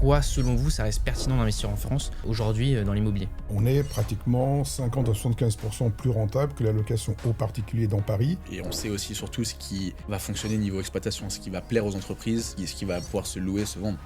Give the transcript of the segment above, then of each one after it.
pourquoi, selon vous, ça reste pertinent d'investir en France aujourd'hui dans l'immobilier? On est pratiquement 50 à 75% plus rentable que la location aux particuliers dans Paris. Et on sait aussi surtout ce qui va fonctionner niveau exploitation, ce qui va plaire aux entreprises, ce qui va pouvoir se louer, se vendre.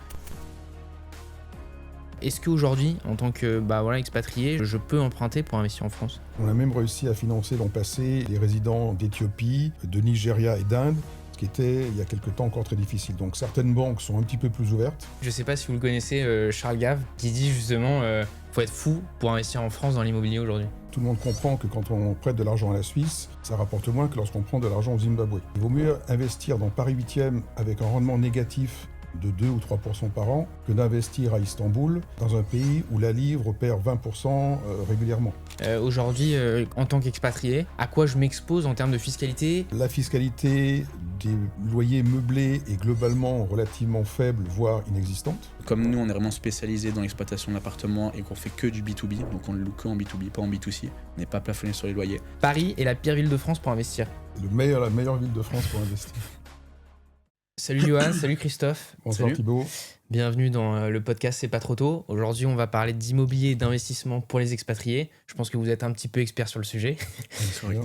Est-ce qu'aujourd'hui, en tant que expatrié, je peux emprunter pour investir en France? On a même réussi à financer l'an passé les résidents d'Éthiopie, de Nigeria et d'Inde, ce qui était il y a quelque temps encore très difficile. Donc certaines banques sont un petit peu plus ouvertes. Je ne sais pas si vous le connaissez, Charles Gave, qui dit justement faut être fou pour investir en France dans l'immobilier aujourd'hui. Tout le monde comprend que quand on prête de l'argent à la Suisse, ça rapporte moins que lorsqu'on prend de l'argent au Zimbabwe. Il vaut mieux investir dans Paris 8e avec un rendement négatif de 2 ou 3% par an que d'investir à Istanbul, dans un pays où la livre perd 20% régulièrement. Aujourd'hui, en tant qu'expatrié, à quoi je m'expose en termes de fiscalité? La fiscalité des loyers meublés est globalement relativement faible, voire inexistante. Comme nous, on est vraiment spécialisé dans l'exploitation de l'appartement et qu'on fait que du B2B, donc on le loue que en B2B, pas en B2C. On n'est pas plafonné sur les loyers. Paris est la pire ville de France pour investir. La meilleure ville de France pour investir. Salut Johan, salut Christophe. Bonsoir Salut. Thibaut. Bienvenue dans le podcast C'est pas trop tôt. Aujourd'hui, on va parler d'immobilier et d'investissement pour les expatriés. Je pense que vous êtes un petit peu expert sur le sujet.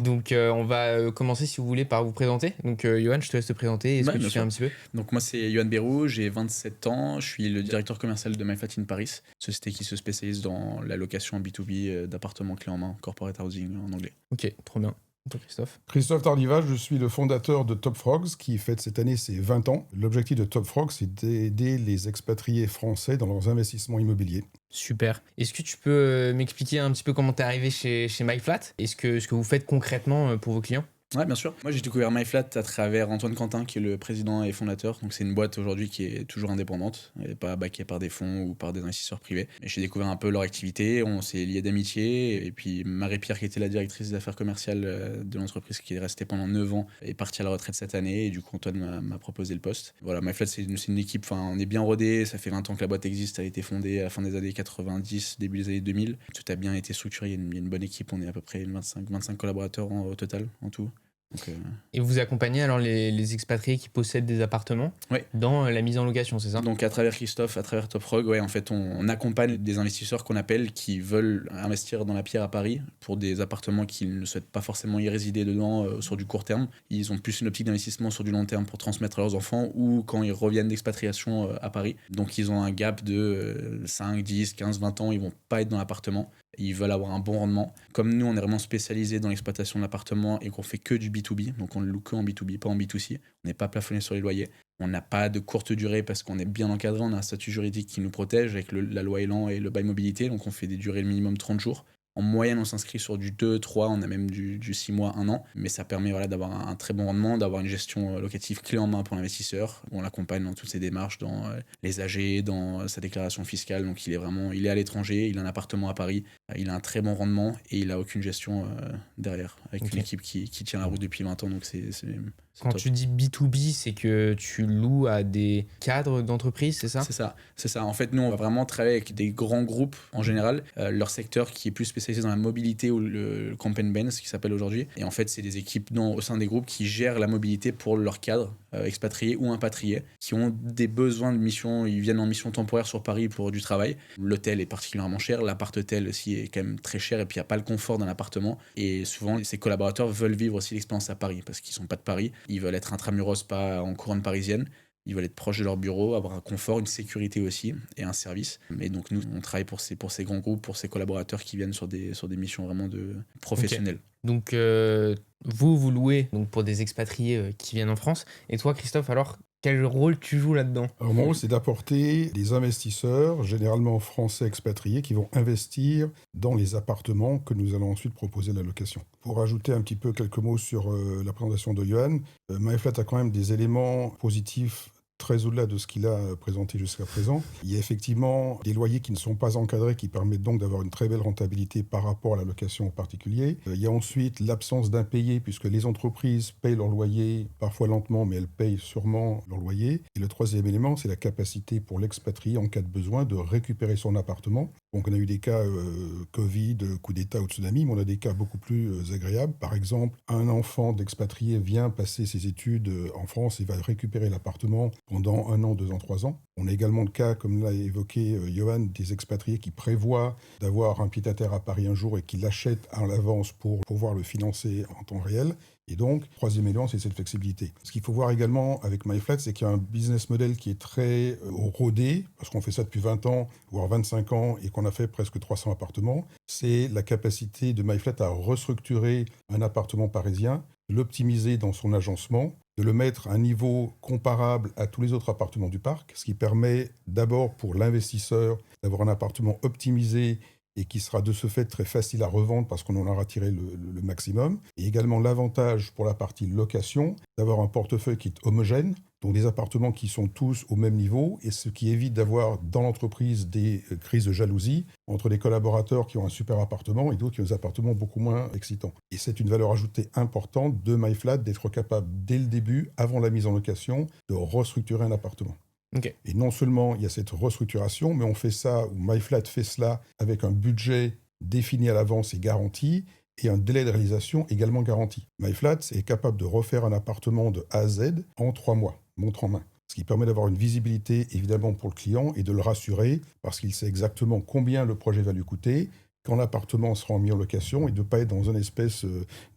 Donc, on va commencer, si vous voulez, par vous présenter. Donc, Johan, je te laisse te présenter. Est-ce que tu fais un petit peu? Donc moi, c'est Johan Bérou, j'ai 27 ans. Je suis le directeur commercial de MyFlat in Paris, société qui se spécialise dans la location en B2B d'appartements clés en main, corporate housing en anglais. Ok, trop bien. Toi, Christophe? Christophe Tardivas, je suis le fondateur de Top Frogs qui fête cette année ses 20 ans. L'objectif de Top Frogs, c'est d'aider les expatriés français dans leurs investissements immobiliers. Super. Est-ce que tu peux m'expliquer un petit peu comment tu es arrivé chez MyFlat? Ce que vous faites concrètement pour vos clients? Ouais, bien sûr. Moi, j'ai découvert MyFlat à travers Antoine Quentin, qui est le président et fondateur. Donc, c'est une boîte aujourd'hui qui est toujours indépendante. Elle n'est pas backée par des fonds ou par des investisseurs privés. Et j'ai découvert un peu leur activité. On s'est liés d'amitié. Et puis, Marie-Pierre, qui était la directrice des affaires commerciales de l'entreprise, qui est restée pendant 9 ans, est partie à la retraite cette année. Et du coup, Antoine m'a proposé le poste. Voilà, MyFlat, c'est une équipe. Enfin, on est bien rodé. Ça fait 20 ans que la boîte existe. Elle a été fondée à la fin des années 90, début des années 2000. Tout a bien été structuré. Il y a une bonne équipe. On est à peu près 25 collaborateurs au total, en tout. Donc, Et vous accompagnez alors les expatriés qui possèdent des appartements dans la mise en location, c'est ça? Donc à travers Christophe, à travers Top Frog, en fait on accompagne des investisseurs qu'on appelle qui veulent investir dans la pierre à Paris pour des appartements qu'ils ne souhaitent pas forcément y résider dedans sur du court terme. Ils ont plus une optique d'investissement sur du long terme pour transmettre à leurs enfants ou quand ils reviennent d'expatriation à Paris. Donc ils ont un gap de 5, 10, 15, 20 ans, ils vont pas être dans l'appartement. Ils veulent avoir un bon rendement. Comme nous, on est vraiment spécialisé dans l'exploitation de l'appartement et qu'on fait que du B2B, donc on le loue que en B2B, pas en B2C. On n'est pas plafonné sur les loyers. On n'a pas de courte durée parce qu'on est bien encadré. On a un statut juridique qui nous protège avec la loi Elan et le bail mobilité. Donc on fait des durées minimum 30 jours. En moyenne, on s'inscrit sur du 2, 3, on a même du 6 mois, 1 an. Mais ça permet d'avoir un très bon rendement, d'avoir une gestion locative clé en main pour l'investisseur. On l'accompagne dans toutes ses démarches, dans les AG, dans sa déclaration fiscale. Donc il est à l'étranger, il a un appartement à Paris, il a un très bon rendement et il n'a aucune gestion derrière, avec une équipe qui tient la route depuis 20 ans. Donc c'est Quand top. tu dis B2B, c'est que tu loues à des cadres d'entreprise, c'est ça? C'est ça. En fait, nous, on va vraiment travailler avec des grands groupes en général. Leur secteur qui est plus spécialisé dans la mobilité ou le campaign Benz, qui s'appelle aujourd'hui. Et en fait, c'est des équipes au sein des groupes qui gèrent la mobilité pour leurs cadres, expatriés ou impatriés, qui ont des besoins de mission. Ils viennent en mission temporaire sur Paris pour du travail. L'hôtel est particulièrement cher. L'appart-hôtel aussi est quand même très cher. Et puis, il n'y a pas le confort d'un appartement. Et souvent, ces collaborateurs veulent vivre aussi l'expérience à Paris parce qu'ils ne sont pas de Paris. Ils veulent être intramuros, pas en couronne parisienne. Ils veulent être proches de leur bureau, avoir un confort, une sécurité aussi et un service. Et donc nous, on travaille pour ces grands groupes, pour ces collaborateurs qui viennent sur des missions vraiment professionnelles. Donc vous louez donc pour des expatriés qui viennent en France. Et toi, Christophe, alors quel rôle tu joues là-dedans? Alors, mon rôle, c'est d'apporter des investisseurs, généralement français expatriés, qui vont investir dans les appartements que nous allons ensuite proposer à la location. Pour ajouter un petit peu quelques mots sur la présentation de Johan, MyFlat a quand même des éléments positifs très au-delà de ce qu'il a présenté jusqu'à présent. Il y a effectivement des loyers qui ne sont pas encadrés, qui permettent donc d'avoir une très belle rentabilité par rapport à la location aux particuliers. Il y a ensuite l'absence d'impayés, puisque les entreprises payent leur loyer, parfois lentement, mais elles payent sûrement leur loyer. Et le troisième élément, c'est la capacité pour l'expatrié, en cas de besoin, de récupérer son appartement. Donc on a eu des cas Covid, coup d'État ou tsunami, mais on a des cas beaucoup plus agréables. Par exemple, un enfant d'expatrié vient passer ses études en France et va récupérer l'appartement pendant 1 an, 2 ans, 3 ans. On a également le cas, comme l'a évoqué Johan, des expatriés qui prévoient d'avoir un pied-à-terre à Paris un jour et qui l'achètent à l'avance pour pouvoir le financer en temps réel. Et donc, troisième élément, c'est cette flexibilité. Ce qu'il faut voir également avec MyFlat, c'est qu'il y a un business model qui est très rodé, parce qu'on fait ça depuis 20 ans, voire 25 ans, et qu'on a fait presque 300 appartements. C'est la capacité de MyFlat à restructurer un appartement parisien, l'optimiser dans son agencement, de le mettre à un niveau comparable à tous les autres appartements du parc, ce qui permet d'abord pour l'investisseur d'avoir un appartement optimisé et qui sera de ce fait très facile à revendre parce qu'on en aura tiré le maximum. Et également l'avantage pour la partie location d'avoir un portefeuille qui est homogène, donc des appartements qui sont tous au même niveau, et ce qui évite d'avoir dans l'entreprise des crises de jalousie entre les collaborateurs qui ont un super appartement et d'autres qui ont des appartements beaucoup moins excitants. Et c'est une valeur ajoutée importante de MyFlat d'être capable dès le début, avant la mise en location, de restructurer un appartement. Okay. Et non seulement il y a cette restructuration, mais on fait ça, ou MyFlat fait cela avec un budget défini à l'avance et garanti, et un délai de réalisation également garanti. MyFlat est capable de refaire un appartement de A à Z en 3 mois, montre en main. Ce qui permet d'avoir une visibilité évidemment pour le client et de le rassurer parce qu'il sait exactement combien le projet va lui coûter, quand l'appartement sera mis en location et de ne pas être dans une espèce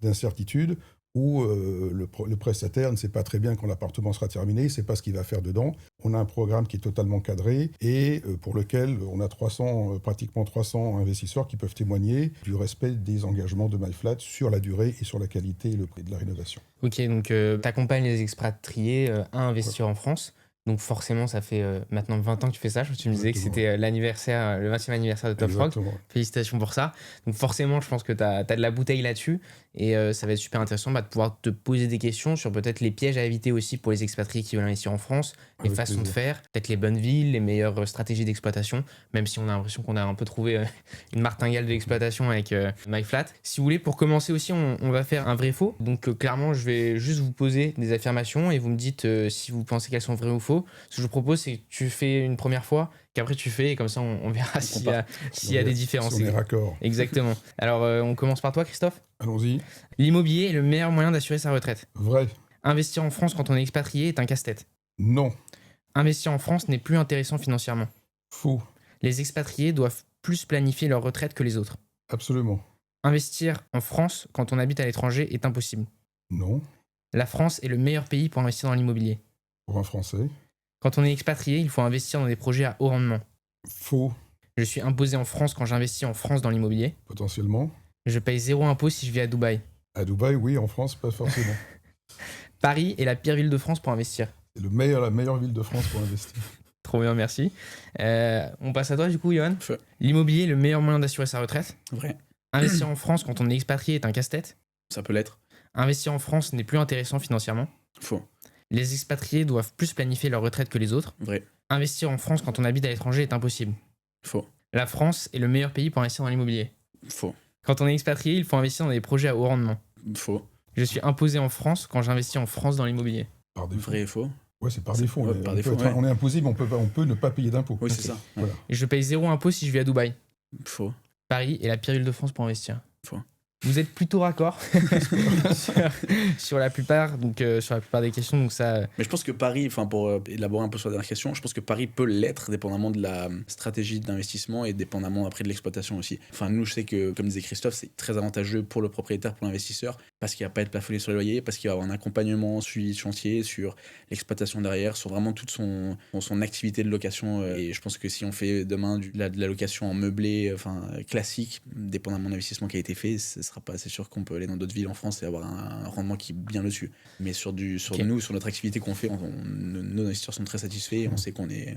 d'incertitude où le prestataire ne sait pas très bien quand l'appartement sera terminé, il ne sait pas ce qu'il va faire dedans. On a un programme qui est totalement cadré et pour lequel on a pratiquement 300 investisseurs qui peuvent témoigner du respect des engagements de MyFlat sur la durée et sur la qualité et le prix de la rénovation. Ok, donc tu accompagnes les expatriés à investir en France. Donc forcément, ça fait maintenant 20 ans que tu fais ça. Tu me disais que c'était l'anniversaire, le 20e anniversaire de Top Frog. Félicitations pour ça. Donc forcément, je pense que tu as de la bouteille là-dessus. Et ça va être super intéressant de pouvoir te poser des questions sur peut-être les pièges à éviter aussi pour les expatriés qui veulent investir en France, les façons de faire, peut-être les bonnes villes, les meilleures stratégies d'exploitation, même si on a l'impression qu'on a un peu trouvé une martingale de l'exploitation avec MyFlat. Si vous voulez, pour commencer aussi, on va faire un vrai-faux. Donc clairement, je vais juste vous poser des affirmations et vous me dites si vous pensez qu'elles sont vraies ou faux. Ce que je vous propose, c'est que tu fais une première fois, qu'après tu fais, et comme ça on verra s'il y a des différences. Si on est raccord. Exactement. Alors on commence par toi, Christophe. Allons-y. L'immobilier est le meilleur moyen d'assurer sa retraite. Vrai. Investir en France quand on est expatrié est un casse-tête. Non. Investir en France n'est plus intéressant financièrement. Faux. Les expatriés doivent plus planifier leur retraite que les autres. Absolument. Investir en France quand on habite à l'étranger est impossible. Non. La France est le meilleur pays pour investir dans l'immobilier. Pour un Français. Quand on est expatrié, il faut investir dans des projets à haut rendement. Faux. Je suis imposé en France quand j'investis en France dans l'immobilier. Potentiellement. Je paye 0 impôt si je vis à Dubaï. À Dubaï, oui. En France, pas forcément. Paris est la pire ville de France pour investir. C'est la meilleure ville de France pour investir. Trop bien, merci. On passe à toi du coup, Johan. Feu. L'immobilier est le meilleur moyen d'assurer sa retraite. Vrai. Investir en France quand on est expatrié est un casse-tête. Ça peut l'être. Investir en France n'est plus intéressant financièrement. Faux. Les expatriés doivent plus planifier leur retraite que les autres. Vrai. Investir en France quand on habite à l'étranger est impossible. Faux. La France est le meilleur pays pour investir dans l'immobilier. Faux. Quand on est expatrié, il faut investir dans des projets à haut rendement. Faux. Je suis imposé en France quand j'investis en France dans l'immobilier. Par défaut. Vrai et faux. Ouais, c'est par défaut. Ouais, par défaut, on est imposé, mais on peut ne pas payer d'impôts. Oui, c'est ça. Ouais. Voilà. Et je paye 0 impôt si je vis à Dubaï. Faux. Paris est la pire ville de France pour investir. Faux. Vous êtes plutôt raccord sur la plupart, donc sur la plupart des questions, donc ça. Mais je pense que Paris, enfin pour élaborer un peu sur la dernière question, je pense que Paris peut l'être dépendamment de la stratégie d'investissement et dépendamment après de l'exploitation aussi. Enfin nous je sais que comme disait Christophe, c'est très avantageux pour le propriétaire, pour l'investisseur, parce qu'il va pas être plafonné sur les loyers, parce qu'il va avoir un accompagnement suivi de chantier sur l'exploitation derrière, sur vraiment toute son activité de location. Et je pense que si on fait demain de la location en meublé, enfin classique, dépendamment de l'investissement qui a été fait, c'est sûr qu'on peut aller dans d'autres villes en France et avoir un rendement qui est bien dessus. Mais sur notre activité qu'on fait, nos investisseurs sont très satisfaits et on sait qu'on est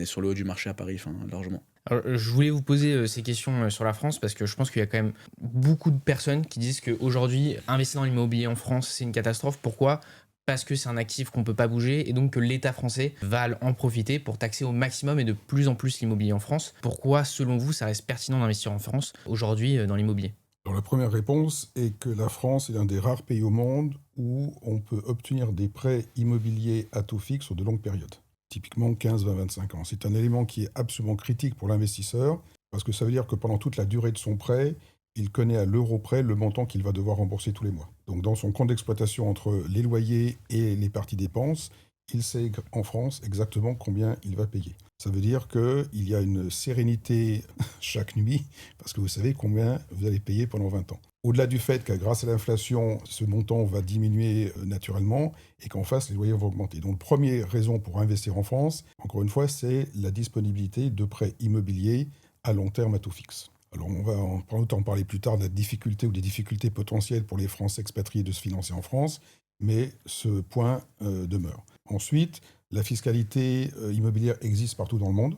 sur le haut du marché à Paris, largement. Alors, je voulais vous poser ces questions sur la France parce que je pense qu'il y a quand même beaucoup de personnes qui disent qu'aujourd'hui, investir dans l'immobilier en France, c'est une catastrophe. Pourquoi ? Parce que c'est un actif qu'on ne peut pas bouger et donc que l'État français va en profiter pour taxer au maximum et de plus en plus l'immobilier en France. Pourquoi, selon vous, ça reste pertinent d'investir en France aujourd'hui dans l'immobilier ? Alors, la première réponse est que la France est l'un des rares pays au monde où on peut obtenir des prêts immobiliers à taux fixe sur de longues périodes. Typiquement 15, 20, 25 ans. C'est un élément qui est absolument critique pour l'investisseur parce que ça veut dire que pendant toute la durée de son prêt, il connaît à l'euro près le montant qu'il va devoir rembourser tous les mois. Donc dans son compte d'exploitation entre les loyers et les parties dépenses, il sait en France exactement combien il va payer. Ça veut dire qu'il y a une sérénité chaque nuit, parce que vous savez combien vous allez payer pendant 20 ans. Au-delà du fait que grâce à l'inflation, ce montant va diminuer naturellement et qu'en face, les loyers vont augmenter. Donc, première raison pour investir en France, encore une fois, c'est la disponibilité de prêts immobiliers à long terme à taux fixe. Alors, on va en parler plus tard de la difficulté ou des difficultés potentielles pour les Français expatriés de se financer en France, mais ce point demeure. Ensuite, la fiscalité immobilière existe partout dans le monde.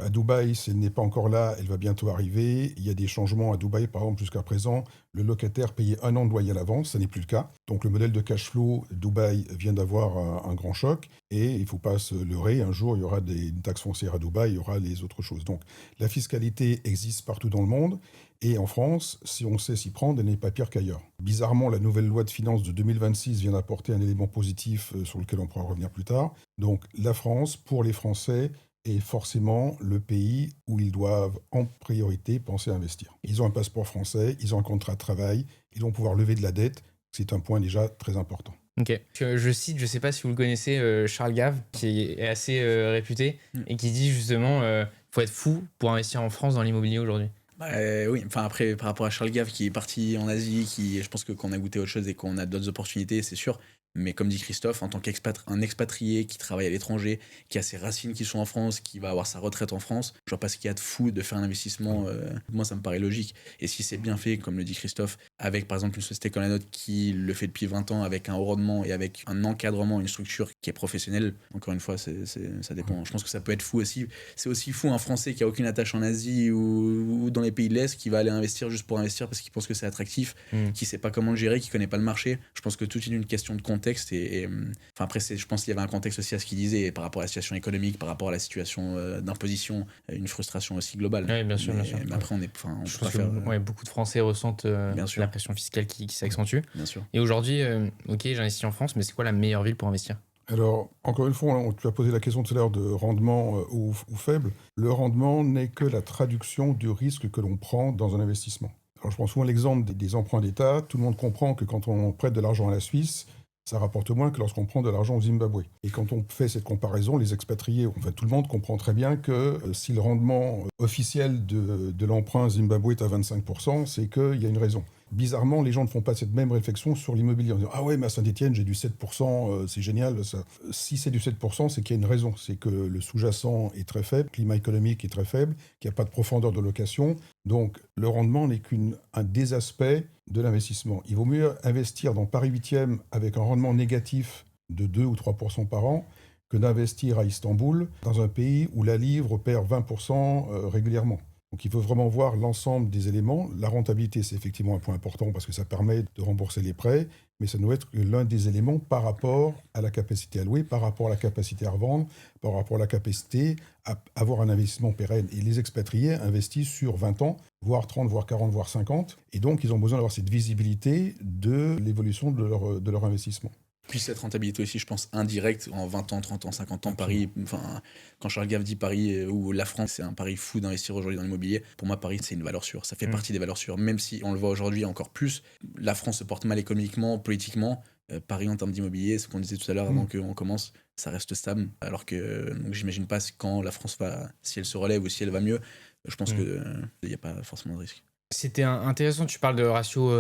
À Dubaï, elle n'est pas encore là, elle va bientôt arriver. Il y a des changements à Dubaï, par exemple, jusqu'à présent, le locataire payait 1 an de loyer à l'avance, ça n'est plus le cas. Donc le modèle de cash flow, Dubaï vient d'avoir un grand choc et il ne faut pas se leurrer, un jour il y aura une taxe foncière à Dubaï, il y aura les autres choses. Donc la fiscalité existe partout dans le monde et en France, si on sait s'y prendre, elle n'est pas pire qu'ailleurs. Bizarrement, la nouvelle loi de finances de 2026 vient d'apporter un élément positif sur lequel on pourra revenir plus tard. Donc la France, pour les Français, est forcément le pays où ils doivent en priorité penser à investir. Ils ont un passeport français, ils ont un contrat de travail, ils vont pouvoir lever de la dette. C'est un point déjà très important. Ok. Je cite, je ne sais pas si vous le connaissez, Charles Gave, qui est assez réputé et qui dit justement faut être fou pour investir en France dans l'immobilier aujourd'hui. Oui, enfin après, par rapport à Charles Gave qui est parti en Asie, je pense que qu'on a goûté autre chose et qu'on a d'autres opportunités, c'est sûr. Mais comme dit Christophe, en tant qu'un expatrié qui travaille à l'étranger, qui a ses racines qui sont en France, qui va avoir sa retraite en France, je vois pas ce qu'il y a de fou de faire un investissement. Moi, ça me paraît logique. Et si c'est bien fait, comme le dit Christophe, avec par exemple une société comme la nôtre qui le fait depuis 20 ans, avec un haut rendement et avec un encadrement, une structure qui est professionnelle, encore une fois, ça dépend. Je pense que ça peut être fou aussi. C'est aussi fou un Français qui a aucune attache en Asie ou dans les pays de l'Est qui va aller investir juste pour investir parce qu'il pense que c'est attractif, qui sait pas comment le gérer, qui connaît pas le marché. Je pense que tout est une question de contexte et enfin après je pense qu'il y avait un contexte aussi à ce qu'il disait par rapport à la situation économique, par rapport à la situation d'imposition, une frustration aussi globale. Oui, bien sûr. Mais après je pense que beaucoup de Français ressentent la pression fiscale qui s'accentue. Bien sûr. Et aujourd'hui, ok, j'investis en France, mais c'est quoi la meilleure ville pour investir ? Alors, encore une fois, tu as posé la question tout à l'heure de rendement ou faible. Le rendement n'est que la traduction du risque que l'on prend dans un investissement. Alors, je prends souvent l'exemple des emprunts d'État. Tout le monde comprend que quand on prête de l'argent à la Suisse, ça rapporte moins que lorsqu'on prend de l'argent au Zimbabwe. Et quand on fait cette comparaison, les expatriés, enfin tout le monde comprend très bien que si le rendement officiel de l'emprunt Zimbabwe est à 25%, c'est qu'il y a une raison. Bizarrement, les gens ne font pas cette même réflexion sur l'immobilier. En disant « Ah ouais, mais à Saint-Étienne, j'ai du 7%, c'est génial. » Ça. Si c'est du 7%, c'est qu'il y a une raison. C'est que le sous-jacent est très faible, le climat économique est très faible, qu'il n'y a pas de profondeur de location. Donc, le rendement n'est qu'un des aspects de l'investissement. Il vaut mieux investir dans Paris 8e avec un rendement négatif de 2 ou 3% par an que d'investir à Istanbul, dans un pays où la livre perd 20% régulièrement. Donc il faut vraiment voir l'ensemble des éléments. La rentabilité, c'est effectivement un point important parce que ça permet de rembourser les prêts, mais ça doit être l'un des éléments par rapport à la capacité à louer, par rapport à la capacité à revendre, par rapport à la capacité à avoir un investissement pérenne. Et les expatriés investissent sur 20 ans, voire 30, voire 40, voire 50. Et donc, ils ont besoin d'avoir cette visibilité de l'évolution de leur investissement. Puis cette rentabilité aussi, je pense, indirecte, en 20 ans, 30 ans, 50 ans, Paris, enfin, quand Charles Gave dit Paris ou la France, c'est un pari fou d'investir aujourd'hui dans l'immobilier. Pour moi, Paris, c'est une valeur sûre. Ça fait partie des valeurs sûres, même si on le voit aujourd'hui encore plus. La France se porte mal économiquement, politiquement. Paris, en termes d'immobilier, ce qu'on disait tout à l'heure avant qu'on commence, ça reste stable. Alors que donc, j'imagine pas quand la France va, si elle se relève ou si elle va mieux, je pense qu'il n'y a pas forcément de risque. C'était intéressant, tu parles de ratio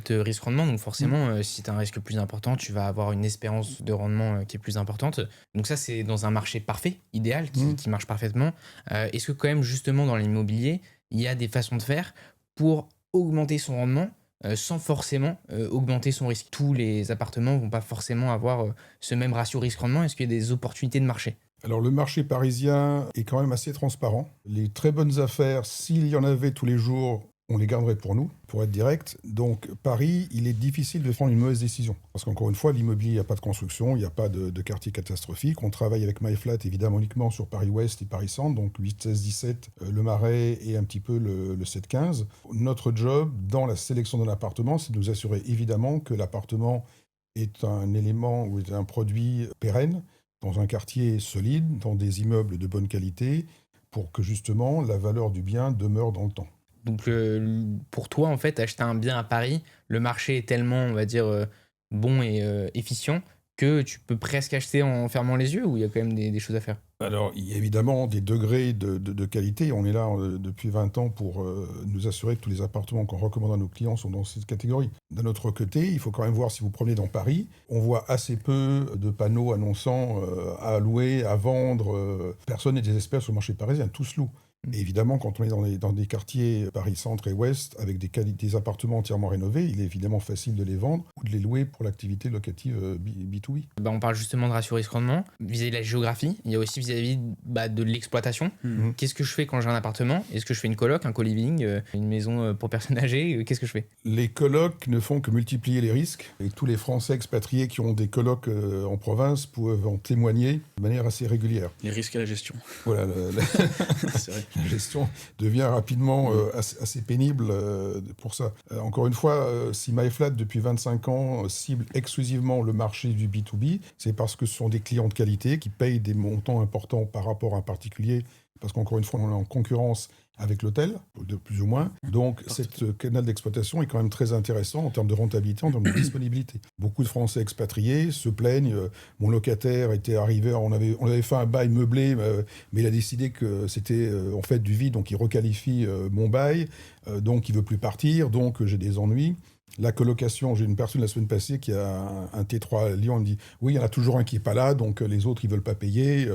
risque-rendement, donc forcément, si tu as un risque plus important, tu vas avoir une espérance de rendement qui est plus importante. Donc ça, c'est dans un marché parfait, idéal, qui marche parfaitement. Est-ce que quand même, justement, dans l'immobilier, il y a des façons de faire pour augmenter son rendement sans forcément augmenter son risque ? Tous les appartements ne vont pas forcément avoir ce même ratio risque-rendement. Est-ce qu'il y a des opportunités de marché ? Alors le marché parisien est quand même assez transparent. Les très bonnes affaires, s'il y en avait tous les jours, on les garderait pour nous, pour être direct. Donc Paris, il est difficile de prendre une mauvaise décision. Parce qu'encore une fois, l'immobilier, il n'y a pas de construction, il n'y a pas de quartier catastrophique. On travaille avec MyFlat, évidemment, uniquement sur Paris-Ouest et Paris-Centre, donc 8, 16, 17, le Marais et un petit peu le 7, 15. Notre job, dans la sélection d'un appartement, c'est de nous assurer évidemment que l'appartement est un élément ou est un produit pérenne, dans un quartier solide, dans des immeubles de bonne qualité, pour que justement la valeur du bien demeure dans le temps. Donc pour toi, en fait, acheter un bien à Paris, le marché est tellement, on va dire, bon et efficient que tu peux presque acheter en fermant les yeux ou il y a quand même des choses à faire? Alors, il y a évidemment des degrés de qualité. On est là depuis 20 ans pour nous assurer que tous les appartements qu'on recommande à nos clients sont dans cette catégorie. D'un autre côté, il faut quand même voir, si vous promenez dans Paris, on voit assez peu de panneaux annonçant à louer, à vendre. Personne n'est désespéré sur le marché parisien, tous louent. Et évidemment, quand on est dans des quartiers Paris Centre et Ouest, avec des appartements entièrement rénovés, il est évidemment facile de les vendre ou de les louer pour l'activité locative B2B. On parle justement de ratio risque-rendement. Vis-à-vis de la géographie, il y a aussi vis-à-vis de l'exploitation. Qu'est-ce que je fais quand j'ai un appartement? Est-ce que je fais une coloc, un co-living, une maison pour personnes âgées? Qu'est-ce que je fais? Les colocs ne font que multiplier les risques. Et tous les Français expatriés qui ont des colocs en province peuvent en témoigner de manière assez régulière. Les risques à la gestion. Voilà, C'est vrai. la gestion devient rapidement assez pénible pour ça. Encore une fois, si MyFlat, depuis 25 ans, cible exclusivement le marché du B2B, c'est parce que ce sont des clients de qualité qui payent des montants importants par rapport à un particulier, parce qu'encore une fois, on est en concurrence avec l'hôtel, de plus ou moins. Donc, cette canal d'exploitation est quand même très intéressant en termes de rentabilité, en termes de disponibilité. Beaucoup de Français expatriés se plaignent. Mon locataire était arrivé, on avait fait un bail meublé, mais il a décidé que c'était en fait du vide, donc il requalifie mon bail, donc il veut plus partir, donc j'ai des ennuis. La colocation, j'ai une personne la semaine passée qui a un T3 à Lyon, elle me dit « Oui, il y en a toujours un qui n'est pas là, donc les autres, ils ne veulent pas payer.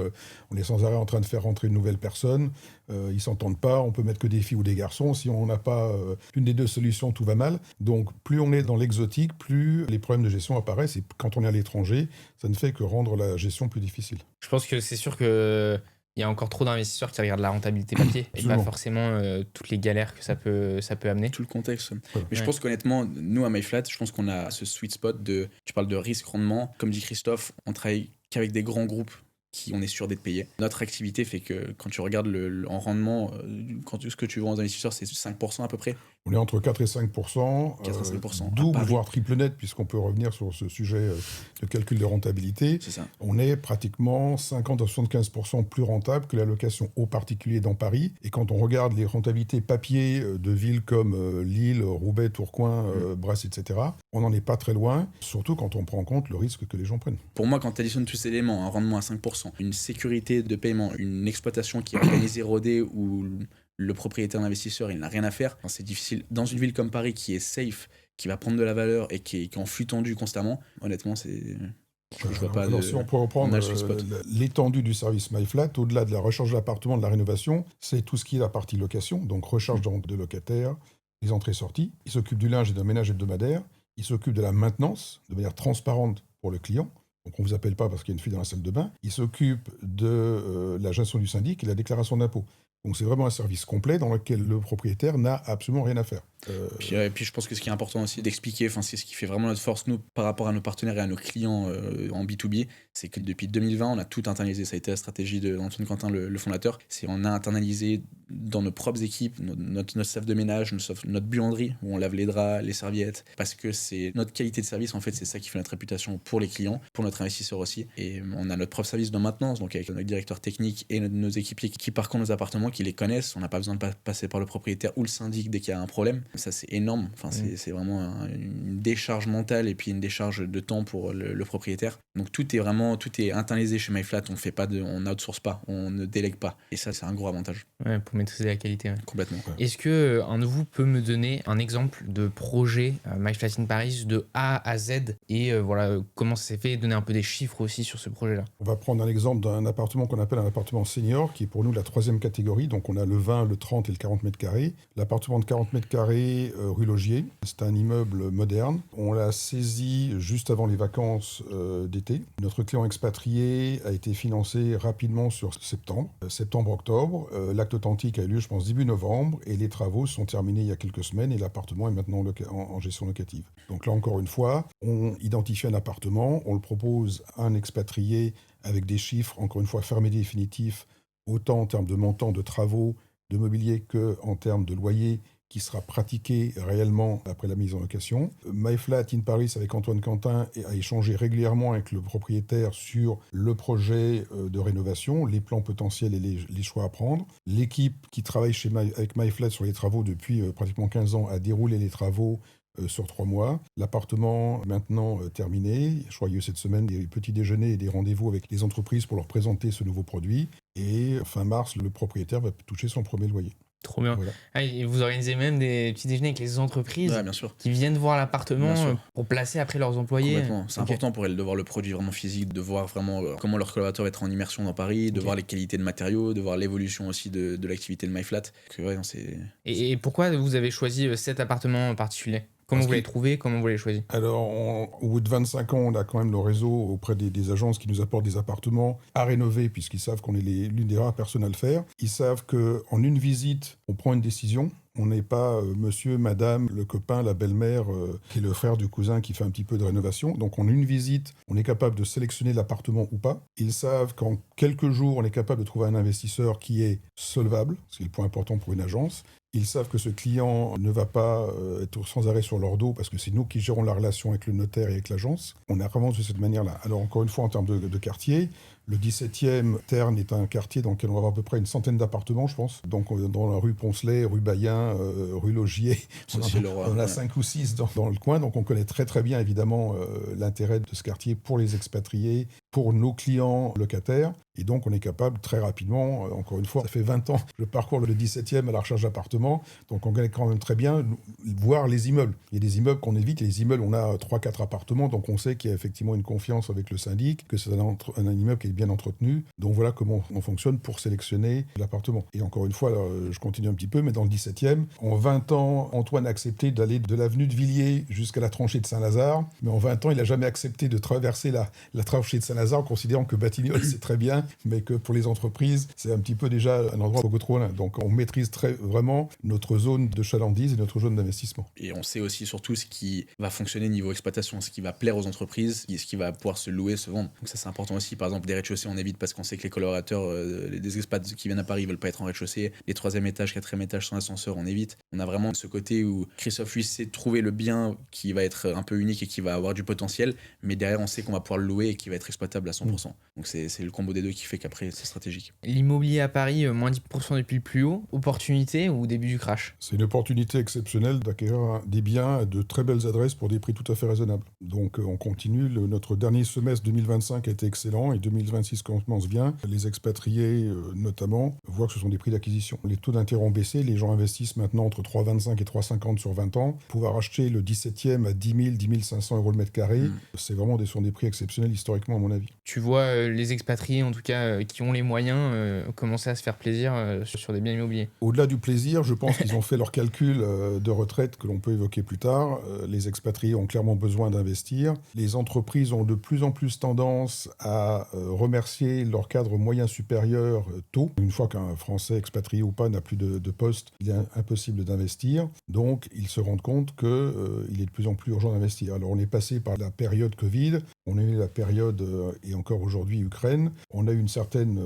On est sans arrêt en train de faire rentrer une nouvelle personne. Ils ne s'entendent pas, on peut mettre que des filles ou des garçons. Si on n'a pas l'une des deux solutions, tout va mal. » Donc, plus on est dans l'exotique, plus les problèmes de gestion apparaissent. Et quand on est à l'étranger, ça ne fait que rendre la gestion plus difficile. Je pense que c'est sûr que il y a encore trop d'investisseurs qui regardent la rentabilité papier et pas forcément toutes les galères que ça peut amener. Tout le contexte. Ouais. Mais je pense qu'honnêtement, nous à MyFlat, je pense qu'on a ce sweet spot de, tu parles de risque-rendement. Comme dit Christophe, on travaille qu'avec des grands groupes qui on est sûr d'être payés. Notre activité fait que quand tu regardes en rendement, ce que tu vends aux investisseurs, c'est 5% à peu près. On est entre 4 et 5%, 4 à 5%, double voire triple net, puisqu'on peut revenir sur ce sujet de calcul de rentabilité. C'est ça. On est pratiquement 50 à 75% plus rentable que la location aux particuliers dans Paris. Et quand on regarde les rentabilités papier de villes comme Lille, Roubaix, Tourcoing, Brest, etc., on n'en est pas très loin, surtout quand on prend en compte le risque que les gens prennent. Pour moi, quand tu additionnes tous ces éléments, un rendement à 5%, une sécurité de paiement, une exploitation qui est organisée, rodée, où le propriétaire d'investisseur, il n'a rien à faire. C'est difficile. Dans une ville comme Paris qui est safe, qui va prendre de la valeur et qui est en flux tendu constamment, honnêtement, c'est... Je vois pas alors, si on peut reprendre l'étendue du service MyFlat, au-delà de la recharge de l'appartement, de la rénovation, c'est tout ce qui est la partie location, donc recharge de locataires, les entrées-sorties. Il s'occupe du linge et d'un ménage hebdomadaire. Il s'occupe de la maintenance de manière transparente pour le client. Donc on ne vous appelle pas parce qu'il y a une fuite dans la salle de bain. Il s'occupe de la gestion du syndic et la déclaration d'impôt. Donc c'est vraiment un service complet dans lequel le propriétaire n'a absolument rien à faire. Puis je pense que ce qui est important aussi d'expliquer, c'est ce qui fait vraiment notre force, nous, par rapport à nos partenaires et à nos clients en B2B, c'est que depuis 2020, on a tout internalisé. Ça a été la stratégie d'Antoine Quentin, le fondateur. On a internalisé dans nos propres équipes, notre staff de ménage, notre buanderie, où on lave les draps, les serviettes, parce que c'est notre qualité de service, en fait, c'est ça qui fait notre réputation pour les clients, pour notre investisseur aussi. Et on a notre propre service de maintenance, donc avec notre directeur technique et nos équipiers qui parcourent nos appartements, qui les connaissent. On n'a pas besoin de passer par le propriétaire ou le syndic dès qu'il y a un problème. Ça, c'est énorme. C'est vraiment une décharge mentale et puis une décharge de temps pour le propriétaire. Donc tout est internalisé chez MyFlat. On n'outsource pas, on ne délègue pas. Et ça, c'est un gros avantage. Ouais, pour maîtriser la qualité. Ouais. Complètement. Ouais. Est-ce que un de vous peut me donner un exemple de projet MyFlat in Paris de A à Z et comment ça s'est fait, donner un peu des chiffres aussi sur ce projet-là? On va prendre un exemple d'un appartement qu'on appelle un appartement senior, qui est pour nous la 3e catégorie. Donc on a le 20, le 30 et le 40 mètres carrés. L'appartement de 40 mètres carrés, rue Logier, c'est un immeuble moderne. On l'a saisi juste avant les vacances d'été. Notre client expatrié a été financé rapidement sur septembre-octobre. L'acte authentique a eu lieu, je pense, début novembre, et les travaux sont terminés il y a quelques semaines, et l'appartement est maintenant en gestion locative. Donc là, encore une fois, on identifie un appartement, on le propose à un expatrié avec des chiffres, encore une fois, fermés définitifs, autant en termes de montant de travaux, de mobilier, qu'en termes de loyer, qui sera pratiqué réellement après la mise en location. MyFlat in Paris, avec Antoine Quentin, a échangé régulièrement avec le propriétaire sur le projet de rénovation, les plans potentiels et les choix à prendre. L'équipe qui travaille avec MyFlat sur les travaux depuis pratiquement 15 ans a déroulé les travaux sur 3 mois. L'appartement maintenant terminé. Je crois qu'il y a eu cette semaine des petits déjeuners et des rendez-vous avec les entreprises pour leur présenter ce nouveau produit. Et fin mars, le propriétaire va toucher son premier loyer. Trop bien. Voilà. Et vous organisez même des petits déjeuners avec les entreprises Ouais, bien sûr. qui viennent voir l'appartement Bien sûr. pour placer après leurs employés. Complètement. C'est Ok. important pour elles de voir le produit vraiment physique, de voir vraiment comment leurs collaborateurs vont être en immersion dans Paris, de Ok. voir les qualités de matériaux, de voir l'évolution aussi de l'activité de MyFlat. Ouais, non, c'est... Et pourquoi vous avez choisi cet appartement en particulier? Comment Parce vous l'avez trouvé? Comment vous l'avez choisi? Alors, au bout de 25 ans, on a quand même le réseau auprès des agences qui nous apportent des appartements à rénover, puisqu'ils savent qu'on est l'une des rares personnes à le faire. Ils savent qu'en une visite, on prend une décision. On n'est pas monsieur, madame, le copain, la belle-mère, qui est le frère du cousin qui fait un petit peu de rénovation. Donc, en une visite, on est capable de sélectionner l'appartement ou pas. Ils savent qu'en quelques jours, on est capable de trouver un investisseur qui est solvable, ce qui est le point important pour une agence. Ils savent que ce client ne va pas être sans arrêt sur leur dos parce que c'est nous qui gérons la relation avec le notaire et avec l'agence. On a vraiment de cette manière-là. Alors encore une fois, en termes de quartier, le 17e, Terne est un quartier dans lequel on va avoir à peu près une centaine d'appartements, je pense. Donc dans la rue Poncelet, rue Bayen, rue Logier, on a 5 ou 6 dans le coin. Donc on connaît très très bien évidemment l'intérêt de ce quartier pour les expatriés, pour nos clients locataires. Et donc, on est capable très rapidement, encore une fois, ça fait 20 ans que je parcours le 17e à la recherche d'appartements, donc on connaît quand même très bien voir les immeubles. Il y a des immeubles qu'on évite, et les immeubles, on a 3-4 appartements, donc on sait qu'il y a effectivement une confiance avec le syndic, que c'est un immeuble qui est bien entretenu. Donc voilà comment on fonctionne pour sélectionner l'appartement. Et encore une fois, alors, je continue un petit peu, mais dans le 17e, en 20 ans, Antoine a accepté d'aller de l'avenue de Villiers jusqu'à la tranchée de Saint-Lazare, mais en 20 ans, il n'a jamais accepté de traverser la tranchée de Saint-Lazare, considérant que Batignolles, c'est très bien, mais que pour les entreprises, c'est un petit peu déjà un endroit beaucoup trop loin. Donc on maîtrise vraiment notre zone de chalandise et notre zone d'investissement. Et on sait aussi surtout ce qui va fonctionner niveau exploitation, ce qui va plaire aux entreprises, ce qui va pouvoir se louer, se vendre. Donc ça c'est important aussi. Par exemple, des rez-de-chaussée, on évite parce qu'on sait que les collaborateurs, des expats qui viennent à Paris, ils veulent pas être en rez-de-chaussée. Les 3e étages, 4e étages sans ascenseur, on évite. On a vraiment ce côté où Christophe, lui, sait trouver le bien qui va être un peu unique et qui va avoir du potentiel, mais derrière, on sait qu'on va pouvoir le louer et qui va être exploitable à 100%. Donc c'est le combo des deux qui fait qu'après, c'est stratégique. L'immobilier à Paris, moins 10% depuis le plus haut. Opportunité ou début du crash? C'est une opportunité exceptionnelle d'acquérir des biens à de très belles adresses pour des prix tout à fait raisonnables. Donc on continue. Notre dernier semestre 2025 a été excellent et 2026 commence bien. Les expatriés, notamment, voient que ce sont des prix d'acquisition. Les taux d'intérêt ont baissé. Les gens investissent maintenant entre 3,25 et 3,50 sur 20 ans. Pouvoir acheter le 17e à 10 000, 10 500 euros le mètre carré, c'est vraiment sur des prix exceptionnels historiquement, à mon avis. Tu vois les expatriés, en tout cas, qui ont les moyens, commencer à se faire plaisir sur des biens immobiliers. Au-delà du plaisir, je pense qu'ils ont fait leurs calculs de retraite que l'on peut évoquer plus tard. Les expatriés ont clairement besoin d'investir. Les entreprises ont de plus en plus tendance à remercier leur cadre moyen supérieur tôt. Une fois qu'un Français expatrié ou pas n'a plus de poste, il est impossible d'investir. Donc, ils se rendent compte qu'il est de plus en plus urgent d'investir. Alors, on est passé par la période Covid, on a eu la période, et encore aujourd'hui, Ukraine. On a eu une certaine